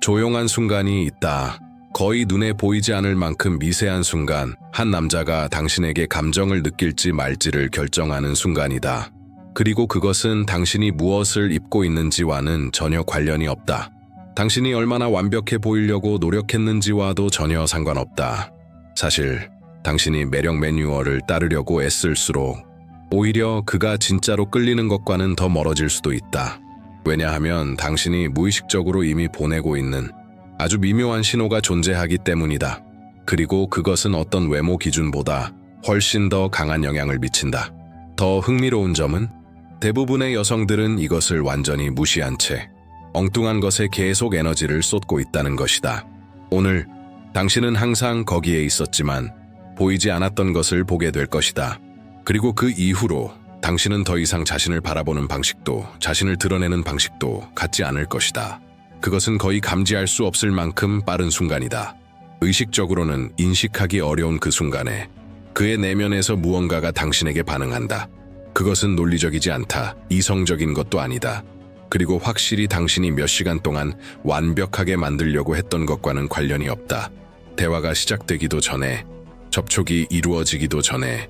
조용한 순간이 있다. 거의 눈에 보이지 않을 만큼 미세한 순간, 한 남자가 당신에게 감정을 느낄지 말지를 결정하는 순간이다. 그리고 그것은 당신이 무엇을 입고 있는지와는 전혀 관련이 없다. 당신이 얼마나 완벽해 보이려고 노력했는지와도 전혀 상관없다. 사실 당신이 매력 매뉴얼을 따르려고 애쓸수록 오히려 그가 진짜로 끌리는 것과는 더 멀어질 수도 있다. 왜냐하면 당신이 무의식적으로 이미 보내고 있는 아주 미묘한 신호가 존재하기 때문이다. 그리고 그것은 어떤 외모 기준보다 훨씬 더 강한 영향을 미친다. 더 흥미로운 점은 대부분의 여성들은 이것을 완전히 무시한 채 엉뚱한 것에 계속 에너지를 쏟고 있다는 것이다. 오늘 당신은 항상 거기에 있었지만 보이지 않았던 것을 보게 될 것이다. 그리고 그 이후로 당신은 더 이상 자신을 바라보는 방식도 자신을 드러내는 방식도 같지 않을 것이다. 그것은 거의 감지할 수 없을 만큼 빠른 순간이다. 의식적으로는 인식하기 어려운 그 순간에 그의 내면에서 무언가가 당신에게 반응한다. 그것은 논리적이지 않다. 이성적인 것도 아니다. 그리고 확실히 당신이 몇 시간 동안 완벽하게 만들려고 했던 것과는 관련이 없다. 대화가 시작되기도 전에, 접촉이 이루어지기도 전에,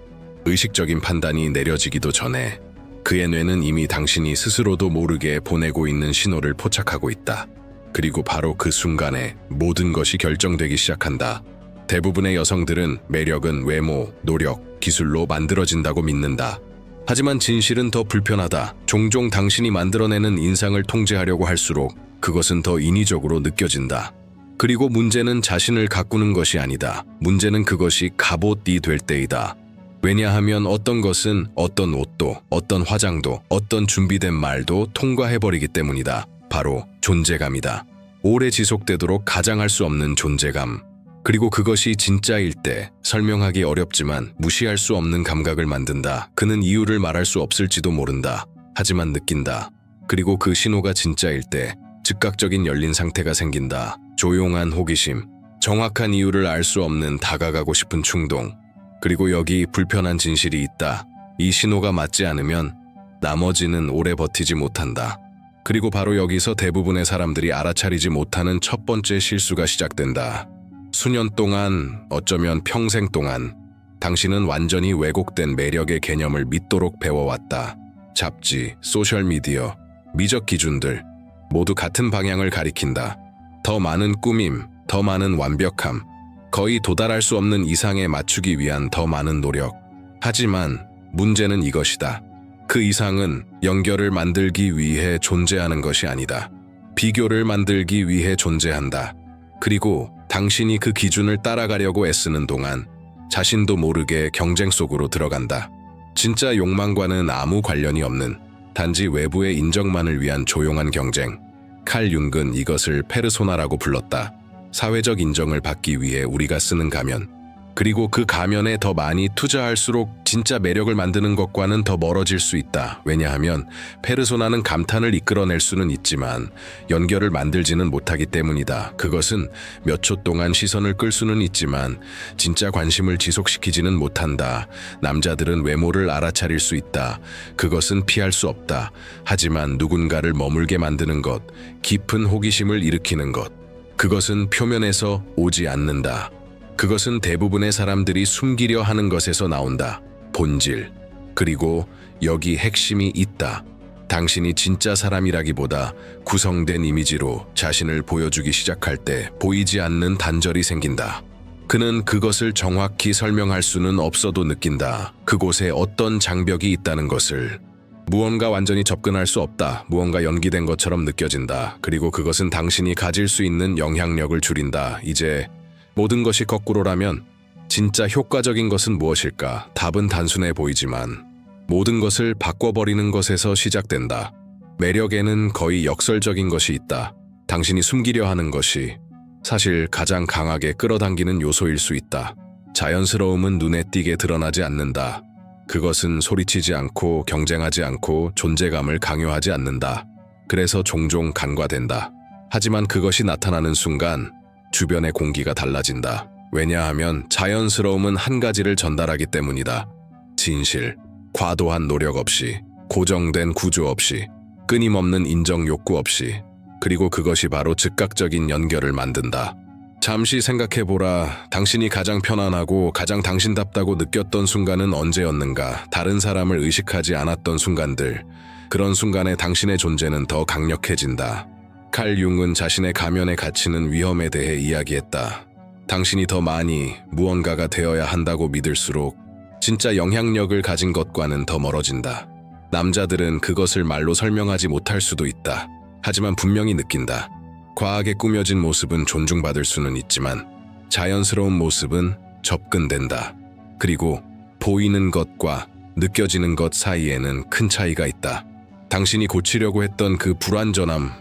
의식적인 판단이 내려지기도 전에 그의 뇌는 이미 당신이 스스로도 모르게 보내고 있는 신호를 포착하고 있다. 그리고 바로 그 순간에 모든 것이 결정되기 시작한다. 대부분의 여성들은 매력은 외모, 노력, 기술로 만들어진다고 믿는다. 하지만 진실은 더 불편하다. 종종 당신이 만들어내는 인상을 통제하려고 할수록 그것은 더 인위적으로 느껴진다. 그리고 문제는 자신을 가꾸는 것이 아니다. 문제는 그것이 갑옷이 될 때이다. 왜냐하면 어떤 것은 어떤 옷도, 어떤 화장도, 어떤 준비된 말도 통과해버리기 때문이다. 바로 존재감이다. 오래 지속되도록 가장할 수 없는 존재감. 그리고 그것이 진짜일 때 설명하기 어렵지만 무시할 수 없는 감각을 만든다. 그는 이유를 말할 수 없을지도 모른다. 하지만 느낀다. 그리고 그 신호가 진짜일 때 즉각적인 열린 상태가 생긴다. 조용한 호기심, 정확한 이유를 알 수 없는 다가가고 싶은 충동. 그리고 여기 불편한 진실이 있다. 이 신호가 맞지 않으면 나머지는 오래 버티지 못한다. 그리고 바로 여기서 대부분의 사람들이 알아차리지 못하는 첫 번째 실수가 시작된다. 수년 동안, 어쩌면 평생 동안 당신은 완전히 왜곡된 매력의 개념을 믿도록 배워왔다. 잡지, 소셜미디어, 미적 기준들 모두 같은 방향을 가리킨다. 더 많은 꾸밈, 더 많은 완벽함, 거의 도달할 수 없는 이상에 맞추기 위한 더 많은 노력. 하지만 문제는 이것이다. 그 이상은 연결을 만들기 위해 존재하는 것이 아니다. 비교를 만들기 위해 존재한다. 그리고 당신이 그 기준을 따라가려고 애쓰는 동안 자신도 모르게 경쟁 속으로 들어간다. 진짜 욕망과는 아무 관련이 없는 단지 외부의 인정만을 위한 조용한 경쟁. 칼 융은 이것을 페르소나라고 불렀다. 사회적 인정을 받기 위해 우리가 쓰는 가면. 그리고 그 가면에 더 많이 투자할수록 진짜 매력을 만드는 것과는 더 멀어질 수 있다. 왜냐하면 페르소나는 감탄을 이끌어낼 수는 있지만 연결을 만들지는 못하기 때문이다. 그것은 몇 초 동안 시선을 끌 수는 있지만 진짜 관심을 지속시키지는 못한다. 남자들은 외모를 알아차릴 수 있다. 그것은 피할 수 없다. 하지만 누군가를 머물게 만드는 것, 깊은 호기심을 일으키는 것, 그것은 표면에서 오지 않는다. 그것은 대부분의 사람들이 숨기려 하는 것에서 나온다. 본질. 그리고 여기 핵심이 있다. 당신이 진짜 사람이라기보다 구성된 이미지로 자신을 보여주기 시작할 때 보이지 않는 단절이 생긴다. 그는 그것을 정확히 설명할 수는 없어도 느낀다. 그곳에 어떤 장벽이 있다는 것을. 무언가 완전히 접근할 수 없다. 무언가 연기된 것처럼 느껴진다. 그리고 그것은 당신이 가질 수 있는 영향력을 줄인다. 이제 모든 것이 거꾸로라면 진짜 효과적인 것은 무엇일까? 답은 단순해 보이지만 모든 것을 바꿔버리는 것에서 시작된다. 매력에는 거의 역설적인 것이 있다. 당신이 숨기려 하는 것이 사실 가장 강하게 끌어당기는 요소일 수 있다. 자연스러움은 눈에 띄게 드러나지 않는다. 그것은 소리치지 않고 경쟁하지 않고 존재감을 강요하지 않는다. 그래서 종종 간과된다. 하지만 그것이 나타나는 순간 주변의 공기가 달라진다. 왜냐하면 자연스러움은 한 가지를 전달하기 때문이다. 진실, 과도한 노력 없이, 고정된 구조 없이, 끊임없는 인정 욕구 없이. 그리고 그것이 바로 즉각적인 연결을 만든다. 잠시 생각해보라. 당신이 가장 편안하고 가장 당신답다고 느꼈던 순간은 언제였는가? 다른 사람을 의식하지 않았던 순간들. 그런 순간에 당신의 존재는 더 강력해진다. 칼 융은 자신의 가면에 갇히는 위험에 대해 이야기했다. 당신이 더 많이 무언가가 되어야 한다고 믿을수록 진짜 영향력을 가진 것과는 더 멀어진다. 남자들은 그것을 말로 설명하지 못할 수도 있다. 하지만 분명히 느낀다. 과하게 꾸며진 모습은 존중받을 수는 있지만 자연스러운 모습은 접근된다. 그리고 보이는 것과 느껴지는 것 사이에는 큰 차이가 있다. 당신이 고치려고 했던 그 불완전함,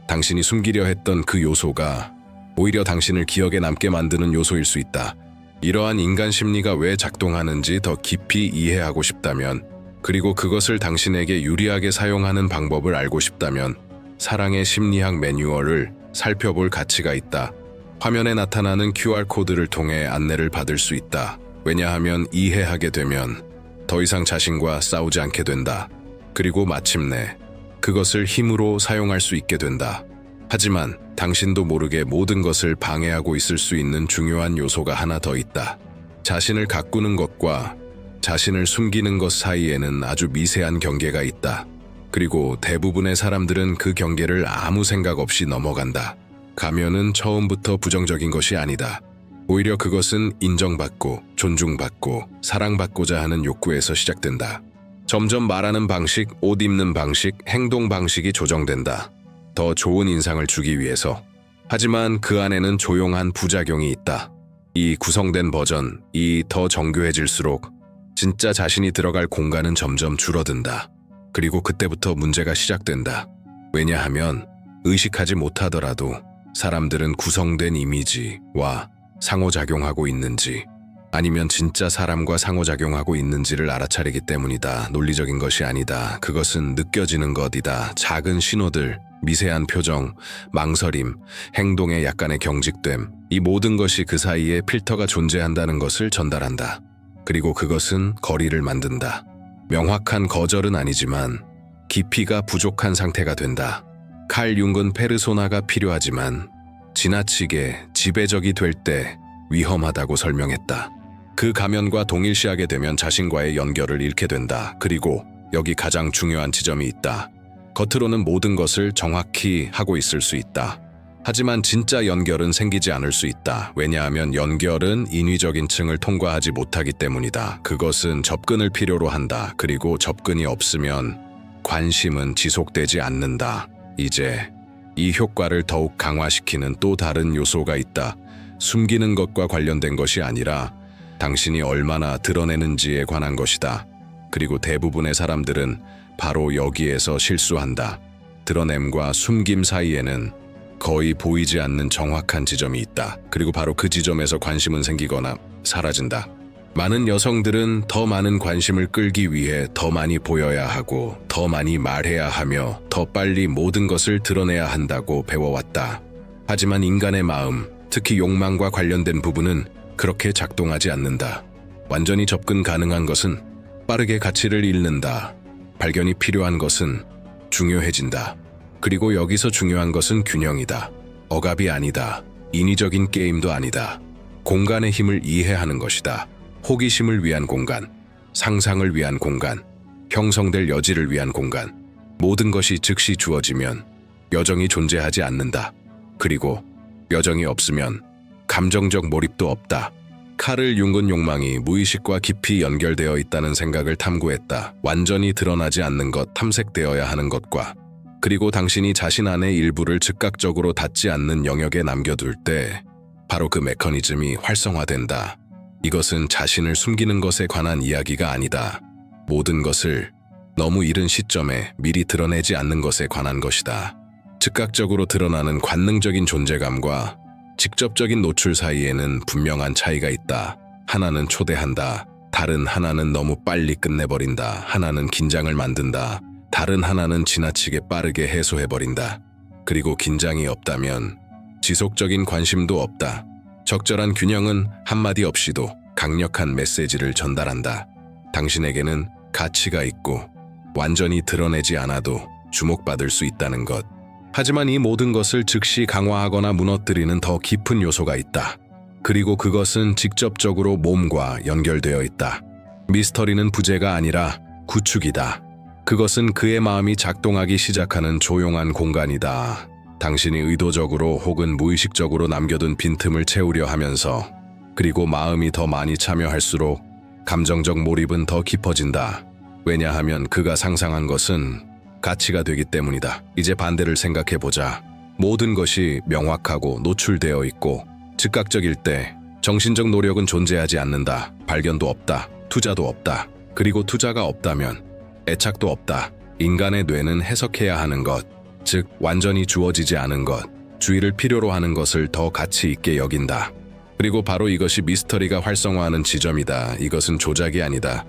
당신이 숨기려 했던 그 요소가 오히려 당신을 기억에 남게 만드는 요소일 수 있다. 이러한 인간 심리가 왜 작동하는지 더 깊이 이해하고 싶다면, 그리고 그것을 당신에게 유리하게 사용하는 방법을 알고 싶다면 사랑의 심리학 매뉴얼을 살펴볼 가치가 있다. 화면에 나타나는 QR코드를 통해 안내를 받을 수 있다. 왜냐하면 이해하게 되면 더 이상 자신과 싸우지 않게 된다. 그리고 마침내 그것을 힘으로 사용할 수 있게 된다. 하지만 당신도 모르게 모든 것을 방해하고 있을 수 있는 중요한 요소가 하나 더 있다. 자신을 가꾸는 것과 자신을 숨기는 것 사이에는 아주 미세한 경계가 있다. 그리고 대부분의 사람들은 그 경계를 아무 생각 없이 넘어간다. 가면은 처음부터 부정적인 것이 아니다. 오히려 그것은 인정받고 존중받고 사랑받고자 하는 욕구에서 시작된다. 점점 말하는 방식, 옷 입는 방식, 행동 방식이 조정된다. 더 좋은 인상을 주기 위해서. 하지만 그 안에는 조용한 부작용이 있다. 이 구성된 버전이 더 정교해질수록 진짜 자신이 들어갈 공간은 점점 줄어든다. 그리고 그때부터 문제가 시작된다. 왜냐하면 의식하지 못하더라도 사람들은 구성된 이미지와 상호작용하고 있는지, 아니면 진짜 사람과 상호작용하고 있는지를 알아차리기 때문이다. 논리적인 것이 아니다. 그것은 느껴지는 것이다. 작은 신호들, 미세한 표정, 망설임, 행동의 약간의 경직됨, 이 모든 것이 그 사이에 필터가 존재한다는 것을 전달한다. 그리고 그것은 거리를 만든다. 명확한 거절은 아니지만 깊이가 부족한 상태가 된다. 칼 융은 페르소나가 필요하지만 지나치게 지배적이 될 때 위험하다고 설명했다. 그 가면과 동일시하게 되면 자신과의 연결을 잃게 된다. 그리고 여기 가장 중요한 지점이 있다. 겉으로는 모든 것을 정확히 하고 있을 수 있다. 하지만 진짜 연결은 생기지 않을 수 있다. 왜냐하면 연결은 인위적인 층을 통과하지 못하기 때문이다. 그것은 접근을 필요로 한다. 그리고 접근이 없으면 관심은 지속되지 않는다. 이제 이 효과를 더욱 강화시키는 또 다른 요소가 있다. 숨기는 것과 관련된 것이 아니라 당신이 얼마나 드러내는지에 관한 것이다. 그리고 대부분의 사람들은 바로 여기에서 실수한다. 드러냄과 숨김 사이에는 거의 보이지 않는 정확한 지점이 있다. 그리고 바로 그 지점에서 관심은 생기거나 사라진다. 많은 여성들은 더 많은 관심을 끌기 위해 더 많이 보여야 하고 더 많이 말해야 하며 더 빨리 모든 것을 드러내야 한다고 배워왔다. 하지만 인간의 마음, 특히 욕망과 관련된 부분은 그렇게 작동하지 않는다. 완전히 접근 가능한 것은 빠르게 가치를 잃는다. 발견이 필요한 것은 중요해진다. 그리고 여기서 중요한 것은 균형이다. 억압이 아니다. 인위적인 게임도 아니다. 공간의 힘을 이해하는 것이다. 호기심을 위한 공간, 상상을 위한 공간, 형성될 여지를 위한 공간. 모든 것이 즉시 주어지면 여정이 존재하지 않는다. 그리고 여정이 없으면 감정적 몰입도 없다. 칼을 융은 욕망이 무의식과 깊이 연결되어 있다는 생각을 탐구했다. 완전히 드러나지 않는 것, 탐색되어야 하는 것과, 그리고 당신이 자신 안의 일부를 즉각적으로 닿지 않는 영역에 남겨둘 때 바로 그 메커니즘이 활성화된다. 이것은 자신을 숨기는 것에 관한 이야기가 아니다. 모든 것을 너무 이른 시점에 미리 드러내지 않는 것에 관한 것이다. 즉각적으로 드러나는 관능적인 존재감과 직접적인 노출 사이에는 분명한 차이가 있다. 하나는 초대한다. 다른 하나는 너무 빨리 끝내버린다. 하나는 긴장을 만든다. 다른 하나는 지나치게 빠르게 해소해버린다. 그리고 긴장이 없다면 지속적인 관심도 없다. 적절한 균형은 한마디 없이도 강력한 메시지를 전달한다. 당신에게는 가치가 있고 완전히 드러내지 않아도 주목받을 수 있다는 것. 하지만 이 모든 것을 즉시 강화하거나 무너뜨리는 더 깊은 요소가 있다. 그리고 그것은 직접적으로 몸과 연결되어 있다. 미스터리는 부재가 아니라 구축이다. 그것은 그의 마음이 작동하기 시작하는 조용한 공간이다. 당신이 의도적으로 혹은 무의식적으로 남겨둔 빈틈을 채우려 하면서, 그리고 마음이 더 많이 참여할수록 감정적 몰입은 더 깊어진다. 왜냐하면 그가 상상한 것은 가치가 되기 때문이다. 이제 반대를 생각해보자. 모든 것이 명확하고 노출되어 있고 즉각적일 때 정신적 노력은 존재하지 않는다. 발견도 없다. 투자도 없다. 그리고 투자가 없다면 애착도 없다. 인간의 뇌는 해석해야 하는 것, 즉 완전히 주어지지 않은 것, 주의를 필요로 하는 것을 더 가치 있게 여긴다. 그리고 바로 이것이 미스터리가 활성화하는 지점이다. 이것은 조작이 아니다.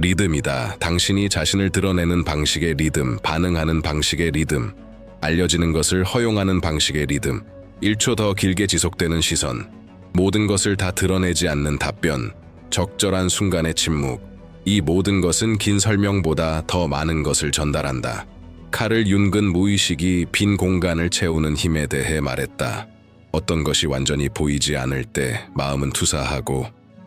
리듬이다. 당신이 자신을 드러내는 방식의 리듬, 반응하는 방식의 리듬, 알려지는 것을 허용하는 방식의 리듬, 1초 더 길게 지속되는 시선, 모든 것을 다 드러내지 않는 답변, 적절한 순간의 침묵, 이 모든 것은 긴 설명보다 더 많은 것을 전달한다. 칼을 윤근 무의식이 빈 공간을 채우는 힘에 대해 말했다. 어떤 것이 완전히 보이지 않을 때 마음은 투사하고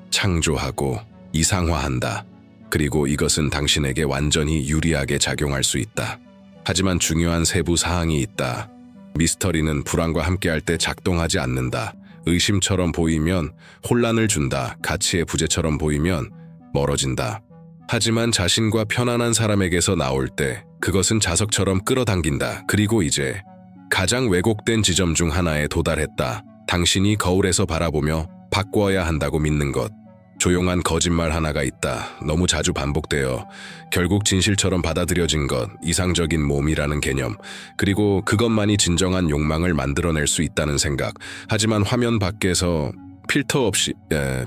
창조하고 이상화한다. 그리고 이것은 당신에게 완전히 유리하게 작용할 수 있다. 하지만 중요한 세부 사항이 있다. 미스터리는 불안과 함께할 때 작동하지 않는다. 의심처럼 보이면 혼란을 준다. 가치의 부재처럼 보이면 멀어진다. 하지만 자신과 편안한 사람에게서 나올 때 그것은 자석처럼 끌어당긴다. 그리고 이제 가장 왜곡된 지점 중 하나에 도달했다. 당신이 거울에서 바라보며 바꾸어야 한다고 믿는 것. 조용한 거짓말 하나가 있다. 너무 자주 반복되어 결국 진실처럼 받아들여진 것, 이상적인 몸이라는 개념, 그리고 그것만이 진정한 욕망을 만들어낼 수 있다는 생각. 하지만 화면 밖에서 필터 없이,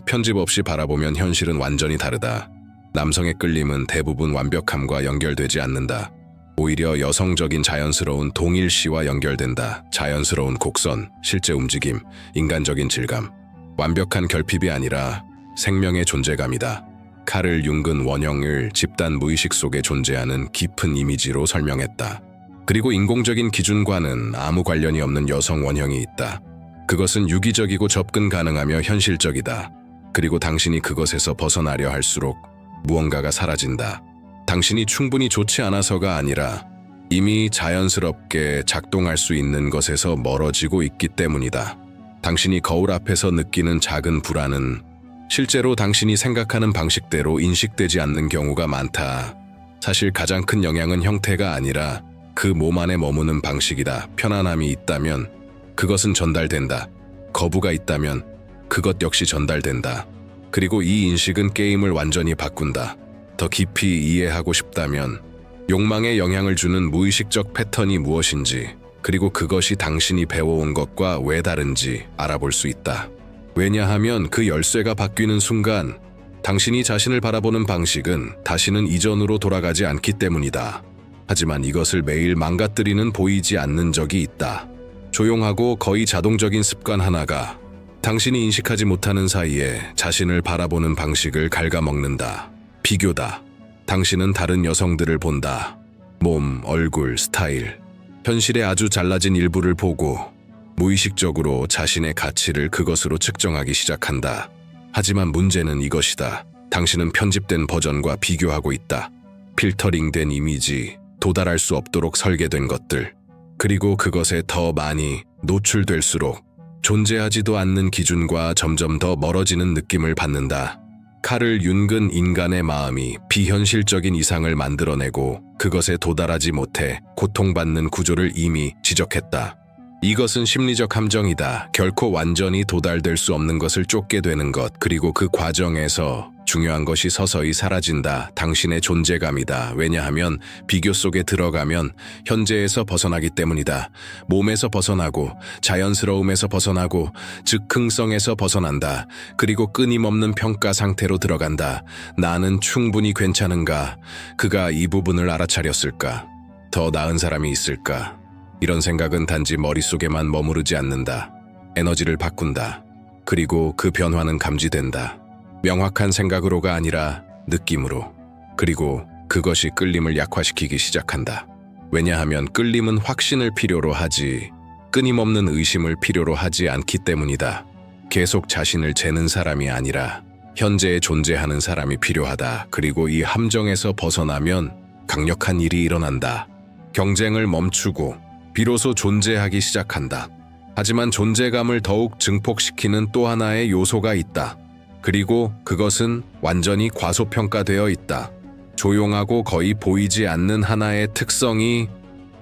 편집 없이 바라보면 현실은 완전히 다르다. 남성의 끌림은 대부분 완벽함과 연결되지 않는다. 오히려 여성적인 자연스러운 동일시와 연결된다. 자연스러운 곡선, 실제 움직임, 인간적인 질감. 완벽한 결핍이 아니라 생명의 존재감이다. 칼을 융근 원형을 집단 무의식 속에 존재하는 깊은 이미지로 설명했다. 그리고 인공적인 기준과는 아무 관련이 없는 여성 원형이 있다. 그것은 유기적이고 접근 가능하며 현실적이다. 그리고 당신이 그것에서 벗어나려 할수록 무언가가 사라진다. 당신이 충분히 좋지 않아서가 아니라 이미 자연스럽게 작동할 수 있는 것에서 멀어지고 있기 때문이다. 당신이 거울 앞에서 느끼는 작은 불안은 실제로 당신이 생각하는 방식대로 인식되지 않는 경우가 많다. 사실 가장 큰 영향은 형태가 아니라 그 몸 안에 머무는 방식이다. 편안함이 있다면 그것은 전달된다. 거부가 있다면 그것 역시 전달된다. 그리고 이 인식은 게임을 완전히 바꾼다. 더 깊이 이해하고 싶다면 욕망에 영향을 주는 무의식적 패턴이 무엇인지, 그리고 그것이 당신이 배워온 것과 왜 다른지 알아볼 수 있다. 왜냐하면 그 열쇠가 바뀌는 순간 당신이 자신을 바라보는 방식은 다시는 이전으로 돌아가지 않기 때문이다. 하지만 이것을 매일 망가뜨리는 보이지 않는 적이 있다. 조용하고 거의 자동적인 습관 하나가 당신이 인식하지 못하는 사이에 자신을 바라보는 방식을 갉아먹는다. 비교다. 당신은 다른 여성들을 본다. 몸, 얼굴, 스타일. 현실의 아주 잘라진 일부를 보고 무의식적으로 자신의 가치를 그것으로 측정하기 시작한다. 하지만 문제는 이것이다. 당신은 편집된 버전과 비교하고 있다. 필터링된 이미지, 도달할 수 없도록 설계된 것들. 그리고 그것에 더 많이 노출될수록 존재하지도 않는 기준과 점점 더 멀어지는 느낌을 받는다. 칼을 윤근 인간의 마음이 비현실적인 이상을 만들어내고 그것에 도달하지 못해 고통받는 구조를 이미 지적했다. 이것은 심리적 함정이다. 결코 완전히 도달될 수 없는 것을 쫓게 되는 것, 그리고 그 과정에서 중요한 것이 서서히 사라진다. 당신의 존재감이다. 왜냐하면 비교 속에 들어가면 현재에서 벗어나기 때문이다. 몸에서 벗어나고 자연스러움에서 벗어나고 즉흥성에서 벗어난다. 그리고 끊임없는 평가 상태로 들어간다. 나는 충분히 괜찮은가? 그가 이 부분을 알아차렸을까? 더 나은 사람이 있을까? 이런 생각은 단지 머릿속에만 머무르지 않는다. 에너지를 바꾼다. 그리고 그 변화는 감지된다. 명확한 생각으로가 아니라 느낌으로. 그리고 그것이 끌림을 약화시키기 시작한다. 왜냐하면 끌림은 확신을 필요로 하지 끊임없는 의심을 필요로 하지 않기 때문이다. 계속 자신을 재는 사람이 아니라 현재에 존재하는 사람이 필요하다. 그리고 이 함정에서 벗어나면 강력한 일이 일어난다. 경쟁을 멈추고 비로소 존재하기 시작한다. 하지만 존재감을 더욱 증폭시키는 또 하나의 요소가 있다. 그리고 그것은 완전히 과소평가되어 있다. 조용하고 거의 보이지 않는 하나의 특성이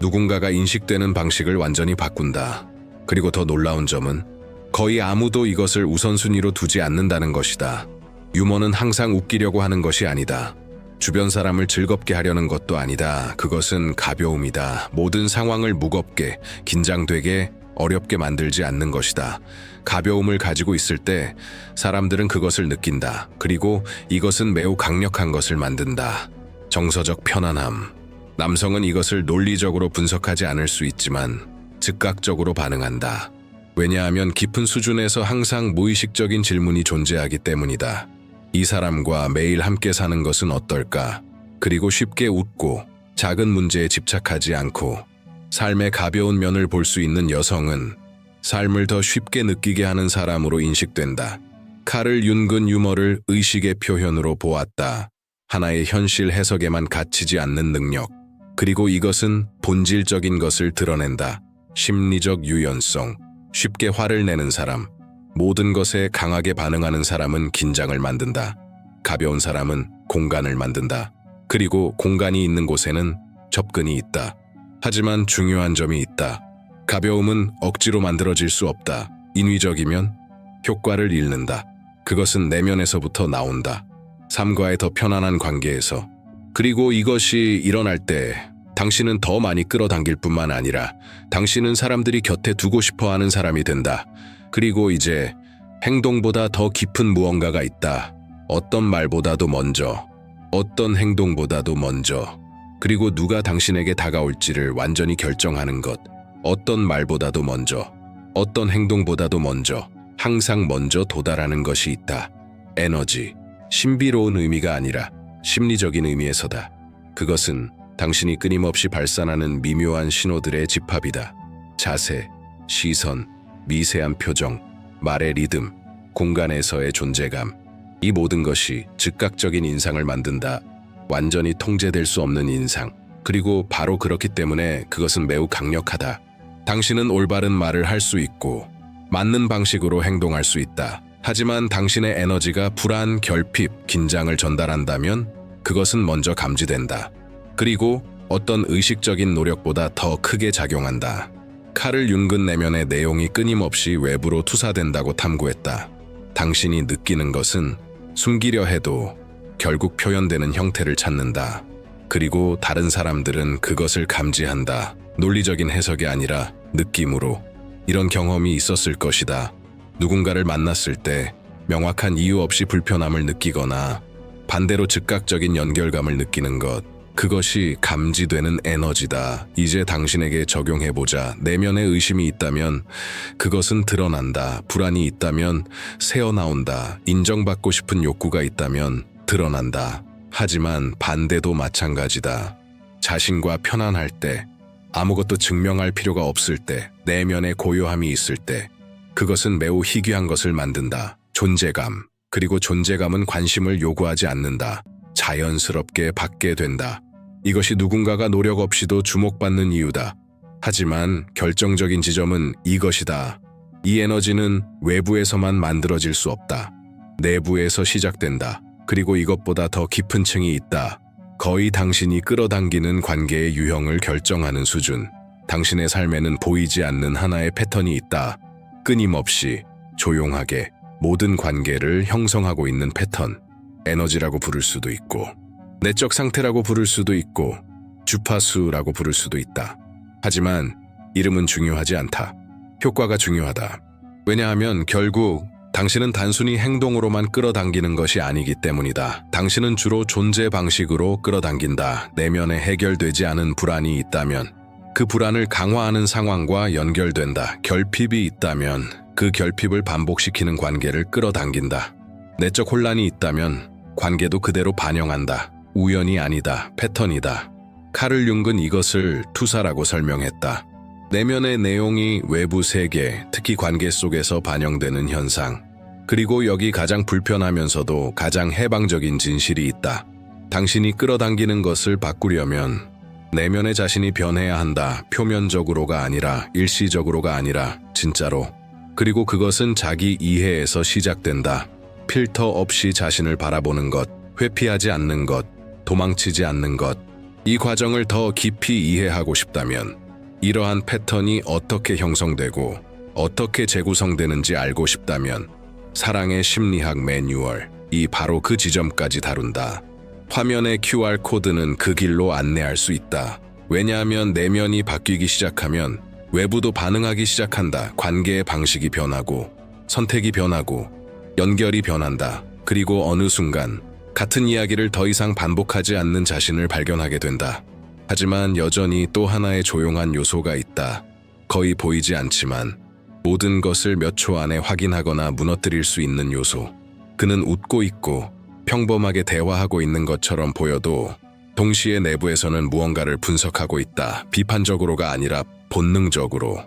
누군가가 인식되는 방식을 완전히 바꾼다. 그리고 더 놀라운 점은 거의 아무도 이것을 우선순위로 두지 않는다는 것이다. 유머는 항상 웃기려고 하는 것이 아니다. 주변 사람을 즐겁게 하려는 것도 아니다. 그것은 가벼움이다. 모든 상황을 무겁게, 긴장되게, 어렵게 만들지 않는 것이다. 가벼움을 가지고 있을 때 사람들은 그것을 느낀다. 그리고 이것은 매우 강력한 것을 만든다. 정서적 편안함. 남성은 이것을 논리적으로 분석하지 않을 수 있지만 즉각적으로 반응한다. 왜냐하면 깊은 수준에서 항상 무의식적인 질문이 존재하기 때문이다. 이 사람과 매일 함께 사는 것은 어떨까? 그리고 쉽게 웃고 작은 문제에 집착하지 않고 삶의 가벼운 면을 볼 수 있는 여성은 삶을 더 쉽게 느끼게 하는 사람으로 인식된다. 카를 융은 유머를 의식의 표현으로 보았다. 하나의 현실 해석에만 갇히지 않는 능력. 그리고 이것은 본질적인 것을 드러낸다. 심리적 유연성. 쉽게 화를 내는 사람. 모든 것에 강하게 반응하는 사람은 긴장을 만든다. 가벼운 사람은 공간을 만든다. 그리고 공간이 있는 곳에는 접근이 있다. 하지만 중요한 점이 있다. 가벼움은 억지로 만들어질 수 없다. 인위적이면 효과를 잃는다. 그것은 내면에서부터 나온다. 삶과의 더 편안한 관계에서. 그리고 이것이 일어날 때 당신은 더 많이 끌어당길 뿐만 아니라 당신은 사람들이 곁에 두고 싶어 하는 사람이 된다. 그리고 이제 행동보다 더 깊은 무언가가 있다. 어떤 말보다도 먼저, 어떤 행동보다도 먼저, 그리고 누가 당신에게 다가올지를 완전히 결정하는 것. 어떤 말보다도 먼저, 어떤 행동보다도 먼저, 항상 먼저 도달하는 것이 있다. 에너지, 신비로운 의미가 아니라 심리적인 의미에서다. 그것은 당신이 끊임없이 발산하는 미묘한 신호들의 집합이다. 자세, 시선, 미세한 표정, 말의 리듬, 공간에서의 존재감. 이 모든 것이 즉각적인 인상을 만든다. 완전히 통제될 수 없는 인상. 그리고 바로 그렇기 때문에 그것은 매우 강력하다. 당신은 올바른 말을 할 수 있고 맞는 방식으로 행동할 수 있다. 하지만 당신의 에너지가 불안, 결핍, 긴장을 전달한다면 그것은 먼저 감지된다. 그리고 어떤 의식적인 노력보다 더 크게 작용한다. 카를 융은 내면의 내용이 끊임없이 외부로 투사된다고 탐구했다. 당신이 느끼는 것은 숨기려 해도 결국 표현되는 형태를 찾는다. 그리고 다른 사람들은 그것을 감지한다. 논리적인 해석이 아니라 느낌으로. 이런 경험이 있었을 것이다. 누군가를 만났을 때 명확한 이유 없이 불편함을 느끼거나 반대로 즉각적인 연결감을 느끼는 것. 그것이 감지되는 에너지다. 이제 당신에게 적용해보자. 내면에 의심이 있다면 그것은 드러난다. 불안이 있다면 새어나온다. 인정받고 싶은 욕구가 있다면 드러난다. 하지만 반대도 마찬가지다. 자신과 편안할 때, 아무것도 증명할 필요가 없을 때, 내면의 고요함이 있을 때, 그것은 매우 희귀한 것을 만든다. 존재감. 그리고 존재감은 관심을 요구하지 않는다. 자연스럽게 받게 된다. 이것이 누군가가 노력 없이도 주목받는 이유다. 하지만 결정적인 지점은 이것이다. 이 에너지는 외부에서만 만들어질 수 없다. 내부에서 시작된다. 그리고 이것보다 더 깊은 층이 있다. 거의 당신이 끌어당기는 관계의 유형을 결정하는 수준. 당신의 삶에는 보이지 않는 하나의 패턴이 있다. 끊임없이, 조용하게 모든 관계를 형성하고 있는 패턴. 에너지라고 부를 수도 있고, 내적 상태라고 부를 수도 있고, 주파수라고 부를 수도 있다. 하지만 이름은 중요하지 않다. 효과가 중요하다. 왜냐하면 결국 당신은 단순히 행동으로만 끌어당기는 것이 아니기 때문이다. 당신은 주로 존재 방식으로 끌어당긴다. 내면에 해결되지 않은 불안이 있다면 그 불안을 강화하는 상황과 연결된다. 결핍이 있다면 그 결핍을 반복시키는 관계를 끌어당긴다. 내적 혼란이 있다면 관계도 그대로 반영한다. 우연이 아니다. 패턴이다. 카를 융은 이것을 투사라고 설명했다. 내면의 내용이 외부 세계, 특히 관계 속에서 반영되는 현상. 그리고 여기 가장 불편하면서도 가장 해방적인 진실이 있다. 당신이 끌어당기는 것을 바꾸려면 내면의 자신이 변해야 한다. 표면적으로가 아니라 일시적으로가 아니라 진짜로. 그리고 그것은 자기 이해에서 시작된다. 필터 없이 자신을 바라보는 것, 회피하지 않는 것, 도망치지 않는 것. 이 과정을 더 깊이 이해하고 싶다면 이러한 패턴이 어떻게 형성되고 어떻게 재구성되는지 알고 싶다면 사랑의 심리학 매뉴얼이 바로 그 지점까지 다룬다. 화면의 QR코드는 그 길로 안내할 수 있다. 왜냐하면 내면이 바뀌기 시작하면 외부도 반응하기 시작한다. 관계의 방식이 변하고 선택이 변하고 연결이 변한다. 그리고 어느 순간 같은 이야기를 더 이상 반복하지 않는 자신을 발견하게 된다. 하지만 여전히 또 하나의 조용한 요소가 있다. 거의 보이지 않지만 모든 것을 몇 초 안에 확인하거나 무너뜨릴 수 있는 요소. 그는 웃고 있고 평범하게 대화하고 있는 것처럼 보여도 동시에 내부에서는 무언가를 분석하고 있다. 비판적으로가 아니라 본능적으로.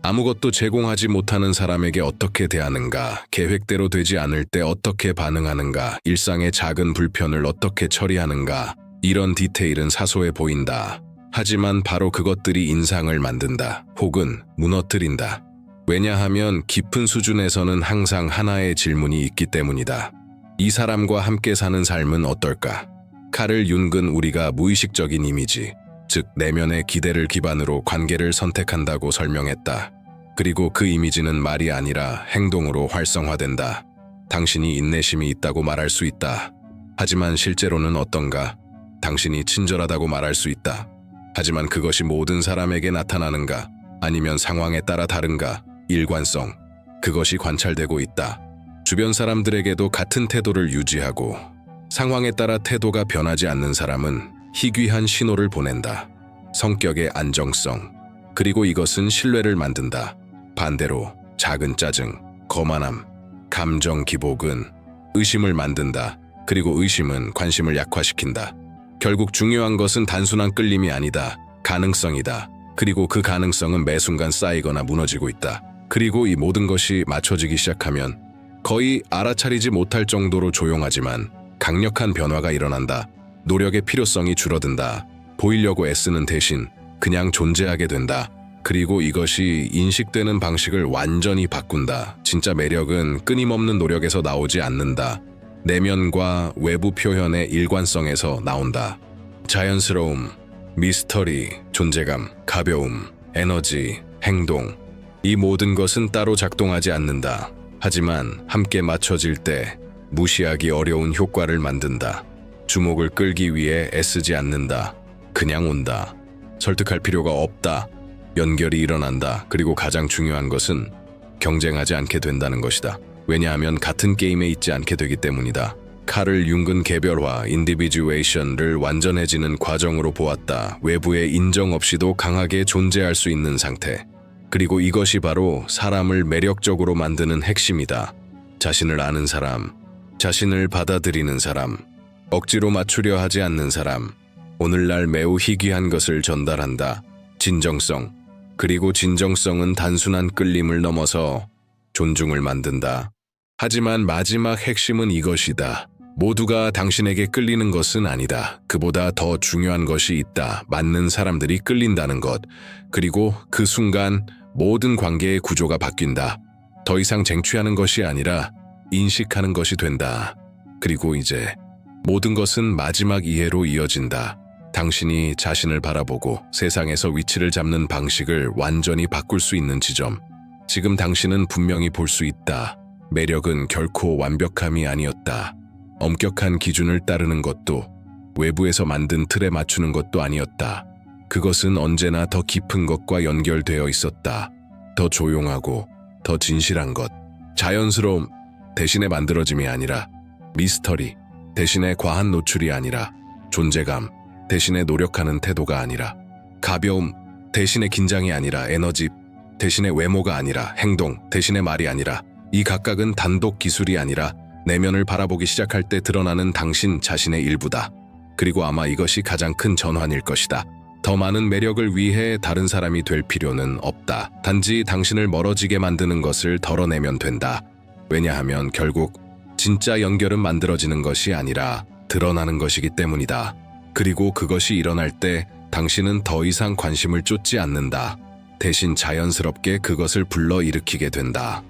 아무것도 제공하지 못하는 사람에게 어떻게 대하는가, 계획대로 되지 않을 때 어떻게 반응하는가, 일상의 작은 불편을 어떻게 처리하는가, 이런 디테일은 사소해 보인다. 하지만 바로 그것들이 인상을 만든다. 혹은 무너뜨린다. 왜냐하면 깊은 수준에서는 항상 하나의 질문이 있기 때문이다. 이 사람과 함께 사는 삶은 어떨까? 카를 융은 우리가 무의식적인 이미지, 즉 내면의 기대를 기반으로 관계를 선택한다고 설명했다. 그리고 그 이미지는 말이 아니라 행동으로 활성화된다. 당신이 인내심이 있다고 말할 수 있다. 하지만 실제로는 어떤가? 당신이 친절하다고 말할 수 있다. 하지만 그것이 모든 사람에게 나타나는가? 아니면 상황에 따라 다른가? 일관성. 그것이 관찰되고 있다. 주변 사람들에게도 같은 태도를 유지하고 상황에 따라 태도가 변하지 않는 사람은 희귀한 신호를 보낸다. 성격의 안정성. 그리고 이것은 신뢰를 만든다. 반대로 작은 짜증, 거만함, 감정 기복은 의심을 만든다. 그리고 의심은 관심을 약화시킨다. 결국 중요한 것은 단순한 끌림이 아니다. 가능성이다. 그리고 그 가능성은 매 순간 쌓이거나 무너지고 있다. 그리고 이 모든 것이 맞춰지기 시작하면 거의 알아차리지 못할 정도로 조용하지만 강력한 변화가 일어난다. 노력의 필요성이 줄어든다. 보이려고 애쓰는 대신 그냥 존재하게 된다. 그리고 이것이 인식되는 방식을 완전히 바꾼다. 진짜 매력은 끊임없는 노력에서 나오지 않는다. 내면과 외부 표현의 일관성에서 나온다. 자연스러움, 미스터리, 존재감, 가벼움, 에너지, 행동. 이 모든 것은 따로 작동하지 않는다. 하지만 함께 맞춰질 때 무시하기 어려운 효과를 만든다. 주목을 끌기 위해 애쓰지 않는다. 그냥 온다. 설득할 필요가 없다. 연결이 일어난다. 그리고 가장 중요한 것은 경쟁하지 않게 된다는 것이다. 왜냐하면 같은 게임에 있지 않게 되기 때문이다. 카를 융은 개별화, 인디비듀에이션을 완전해지는 과정으로 보았다. 외부의 인정 없이도 강하게 존재할 수 있는 상태. 그리고 이것이 바로 사람을 매력적으로 만드는 핵심이다. 자신을 아는 사람, 자신을 받아들이는 사람, 억지로 맞추려 하지 않는 사람, 오늘날 매우 희귀한 것을 전달한다. 진정성. 그리고 진정성은 단순한 끌림을 넘어서 존중을 만든다. 하지만 마지막 핵심은 이것이다. 모두가 당신에게 끌리는 것은 아니다. 그보다 더 중요한 것이 있다. 맞는 사람들이 끌린다는 것. 그리고 그 순간 모든 관계의 구조가 바뀐다. 더 이상 쟁취하는 것이 아니라 인식하는 것이 된다. 그리고 이제 모든 것은 마지막 이해로 이어진다. 당신이 자신을 바라보고 세상에서 위치를 잡는 방식을 완전히 바꿀 수 있는 지점. 지금 당신은 분명히 볼 수 있다. 매력은 결코 완벽함이 아니었다. 엄격한 기준을 따르는 것도 외부에서 만든 틀에 맞추는 것도 아니었다. 그것은 언제나 더 깊은 것과 연결되어 있었다. 더 조용하고 더 진실한 것. 자연스러움 대신에 만들어짐이 아니라 미스터리 대신에 과한 노출이 아니라 존재감 대신에 노력하는 태도가 아니라 가벼움 대신에 긴장이 아니라 에너지 대신에 외모가 아니라 행동 대신에 말이 아니라 이 각각은 단독 기술이 아니라 내면을 바라보기 시작할 때 드러나는 당신 자신의 일부다. 그리고 아마 이것이 가장 큰 전환일 것이다. 더 많은 매력을 위해 다른 사람이 될 필요는 없다. 단지 당신을 멀어지게 만드는 것을 덜어내면 된다. 왜냐하면 결국 진짜 연결은 만들어지는 것이 아니라 드러나는 것이기 때문이다. 그리고 그것이 일어날 때 당신은 더 이상 관심을 쫓지 않는다. 대신 자연스럽게 그것을 불러일으키게 된다.